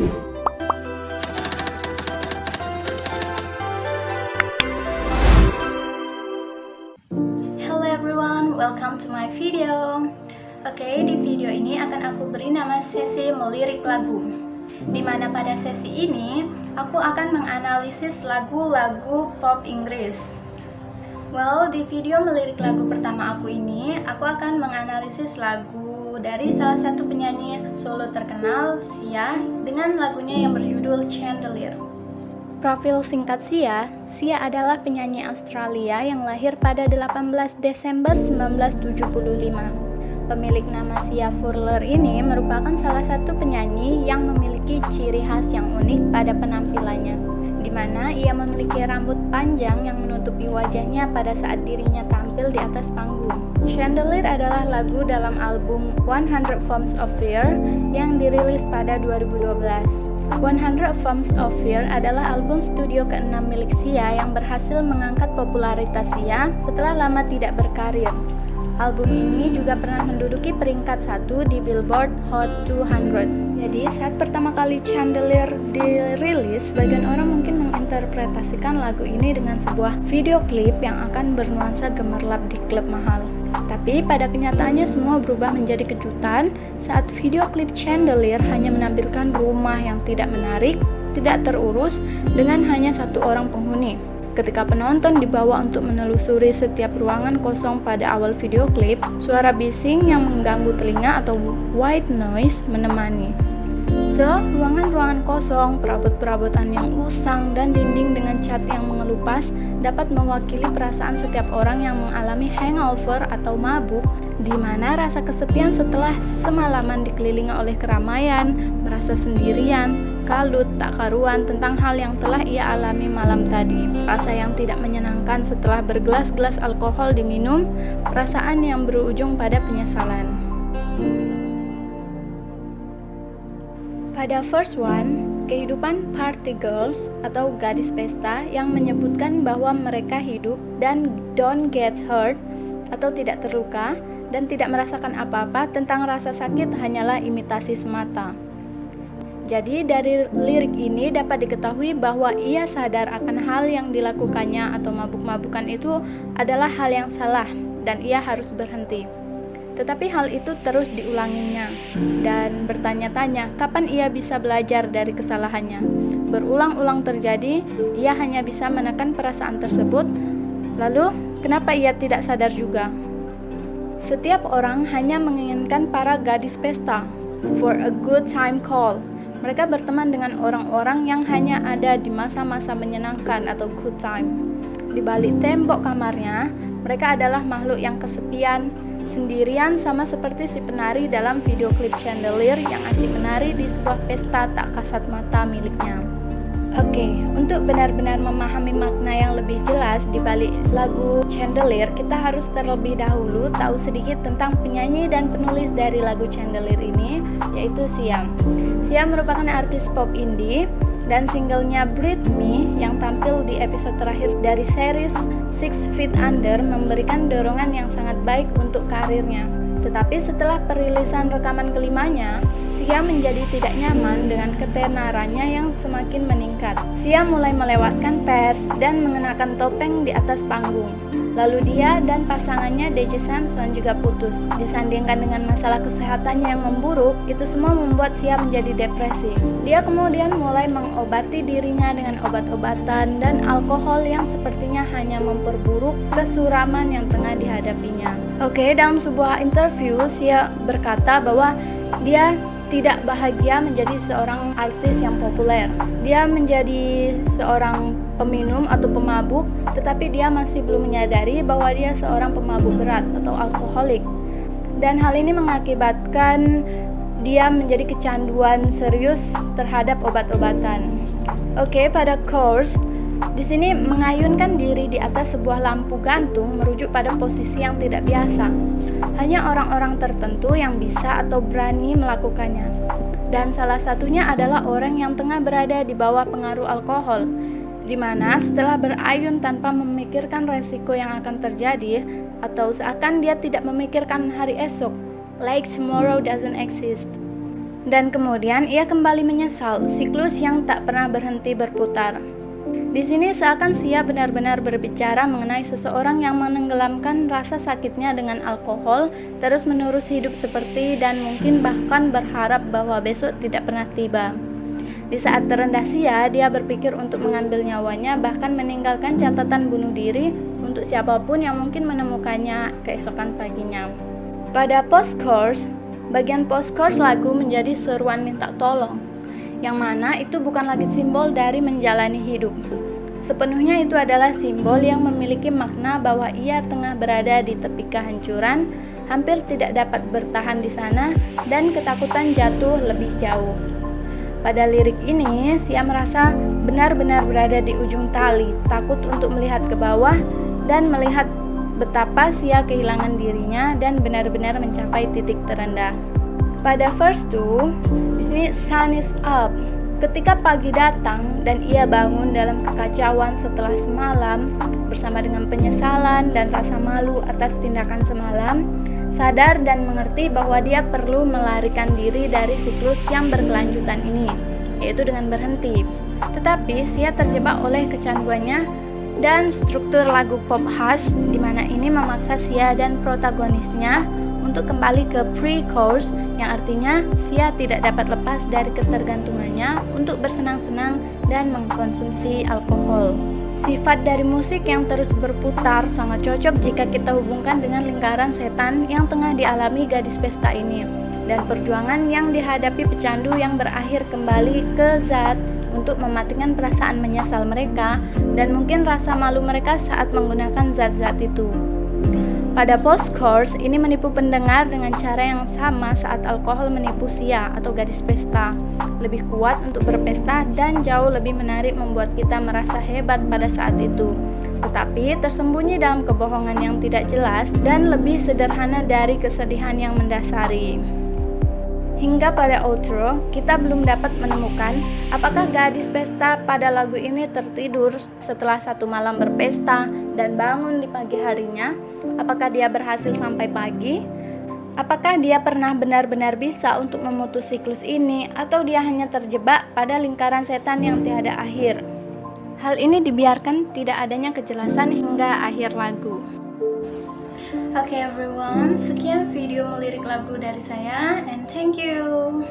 Hello everyone, welcome to my video. Oke, di video ini akan aku beri nama sesi melirik lagu, dimana pada sesi ini aku akan menganalisis lagu-lagu pop Inggris. Well, di video melirik lagu pertama aku ini, aku akan menganalisis lagu dari salah satu penyanyi solo terkenal, Sia, dengan lagunya yang berjudul Chandelier. Profil singkat Sia adalah penyanyi Australia yang lahir pada 18 Desember 1975. Pemilik nama Sia Furler ini merupakan salah satu penyanyi yang memiliki ciri khas yang unik pada penampilannya, di mana ia memiliki rambut panjang yang menutupi wajahnya pada saat dirinya tampil di atas panggung. Chandelier adalah lagu dalam album 100 Forms of Fear yang dirilis pada 2012. 100 Forms of Fear adalah album studio ke-6 milik Sia yang berhasil mengangkat popularitas Sia setelah lama tidak berkarir. Album ini juga pernah menduduki peringkat 1 di Billboard Hot 200. Jadi saat pertama kali Chandelier dirilis, sebagian orang mungkin menginterpretasikan lagu ini dengan sebuah video klip yang akan bernuansa gemerlap di klub mahal. Tapi pada kenyataannya semua berubah menjadi kejutan saat video klip Chandelier hanya menampilkan rumah yang tidak menarik, tidak terurus, dengan hanya satu orang penghuni. Ketika penonton dibawa untuk menelusuri setiap ruangan kosong pada awal video klip, suara bising yang mengganggu telinga atau white noise menemani. So, ruangan-ruangan kosong, perabot-perabotan yang usang, dan dinding dengan cat yang mengelupas dapat mewakili perasaan setiap orang yang mengalami hangover atau mabuk, di mana rasa kesepian setelah semalaman dikelilingi oleh keramaian, merasa sendirian, kalut, tak karuan tentang hal yang telah ia alami malam tadi, rasa yang tidak menyenangkan setelah bergelas-gelas alkohol diminum, perasaan yang berujung pada penyesalan. Pada verse 1, kehidupan party girls atau gadis pesta yang menyebutkan bahwa mereka hidup dan don't get hurt atau tidak terluka dan tidak merasakan apa-apa tentang rasa sakit hanyalah imitasi semata. Jadi dari lirik ini dapat diketahui bahwa ia sadar akan hal yang dilakukannya atau mabuk-mabukan itu adalah hal yang salah dan ia harus berhenti. Tetapi hal itu terus diulanginya dan bertanya-tanya kapan ia bisa belajar dari kesalahannya. Berulang-ulang terjadi, ia hanya bisa menekan perasaan tersebut. Lalu, kenapa ia tidak sadar juga? Setiap orang hanya menginginkan para gadis pesta for a good time call. Mereka berteman dengan orang-orang yang hanya ada di masa-masa menyenangkan atau good time. Di balik tembok kamarnya, mereka adalah makhluk yang kesepian, sendirian, sama seperti si penari dalam video klip Chandelier yang asik menari di sebuah pesta tak kasat mata miliknya. Oke, untuk benar-benar memahami makna yang lebih jelas di balik lagu Chandelier, kita harus terlebih dahulu tahu sedikit tentang penyanyi dan penulis dari lagu Chandelier ini, yaitu Sia. Sia merupakan artis pop indie dan singlenya Breathe Me yang tampil di episode terakhir dari series 6 Feet Under memberikan dorongan yang sangat baik untuk karirnya. Tetapi setelah perilisan rekaman kelimanya, Sia menjadi tidak nyaman dengan ketenarannya yang semakin meningkat. Sia mulai melewatkan pers dan mengenakan topeng di atas panggung. Lalu dia dan pasangannya DJ Samson juga putus. Disandingkan dengan masalah kesehatannya yang memburuk, itu semua membuat Sia menjadi depresi. Dia kemudian mulai mengobati dirinya dengan obat-obatan dan alkohol yang sepertinya hanya memperburuk kesuraman yang tengah dihadapinya. Oke, dalam sebuah interview, Sia berkata bahwa dia tidak bahagia menjadi seorang artis yang populer. Dia menjadi seorang peminum atau pemabuk, tetapi dia masih belum menyadari bahwa dia seorang pemabuk berat atau alkoholik. Dan hal ini mengakibatkan dia menjadi kecanduan serius terhadap obat-obatan. Oke, pada chorus di sini mengayunkan diri di atas sebuah lampu gantung merujuk pada posisi yang tidak biasa. Hanya orang-orang tertentu yang bisa atau berani melakukannya. Dan salah satunya adalah orang yang tengah berada di bawah pengaruh alkohol, di mana setelah berayun tanpa memikirkan resiko yang akan terjadi atau seakan dia tidak memikirkan hari esok, like tomorrow doesn't exist. Dan kemudian ia kembali menyesal, siklus yang tak pernah berhenti berputar. Di sini seakan Sia benar-benar berbicara mengenai seseorang yang menenggelamkan rasa sakitnya dengan alkohol, terus-menerus hidup seperti dan mungkin bahkan berharap bahwa besok tidak pernah tiba. Di saat terendah Sia, dia berpikir untuk mengambil nyawanya, bahkan meninggalkan catatan bunuh diri untuk siapapun yang mungkin menemukannya keesokan paginya. Pada post-chorus, bagian post-chorus lagu menjadi seruan minta tolong, yang mana itu bukan lagi simbol dari menjalani hidup. Sepenuhnya itu adalah simbol yang memiliki makna bahwa ia tengah berada di tepi kehancuran, hampir tidak dapat bertahan di sana, dan ketakutan jatuh lebih jauh. Pada lirik ini, Sia merasa benar-benar berada di ujung tali, takut untuk melihat ke bawah dan melihat betapa Sia kehilangan dirinya dan benar-benar mencapai titik terendah. Pada verse 2, di sini sun is up. Ketika pagi datang dan ia bangun dalam kekacauan setelah semalam, bersama dengan penyesalan dan rasa malu atas tindakan semalam, sadar dan mengerti bahwa dia perlu melarikan diri dari siklus yang berkelanjutan ini, yaitu dengan berhenti. Tetapi Sia terjebak oleh kecanduannya dan struktur lagu pop khas, di mana ini memaksa Sia dan protagonisnya untuk kembali ke pre-chorus, yang artinya Sia tidak dapat lepas dari ketergantungannya untuk bersenang-senang dan mengkonsumsi alkohol. Sifat dari musik yang terus berputar sangat cocok jika kita hubungkan dengan lingkaran setan yang tengah dialami gadis pesta ini, dan perjuangan yang dihadapi pecandu yang berakhir kembali ke zat untuk mematikan perasaan menyesal mereka dan mungkin rasa malu mereka saat menggunakan zat-zat itu. Pada post-chorus ini menipu pendengar dengan cara yang sama saat alkohol menipu Sia atau gadis pesta. Lebih kuat untuk berpesta dan jauh lebih menarik membuat kita merasa hebat pada saat itu. Tetapi tersembunyi dalam kebohongan yang tidak jelas dan lebih sederhana dari kesedihan yang mendasari. Hingga pada outro, kita belum dapat menemukan apakah gadis pesta pada lagu ini tertidur setelah satu malam berpesta dan bangun di pagi harinya. Apakah dia berhasil sampai pagi? Apakah dia pernah benar-benar bisa untuk memutus siklus ini, atau dia hanya terjebak pada lingkaran setan yang tiada akhir? Hal ini dibiarkan tidak adanya kejelasan hingga akhir lagu. Oke everyone, sekian video lirik lagu dari saya, and thank you.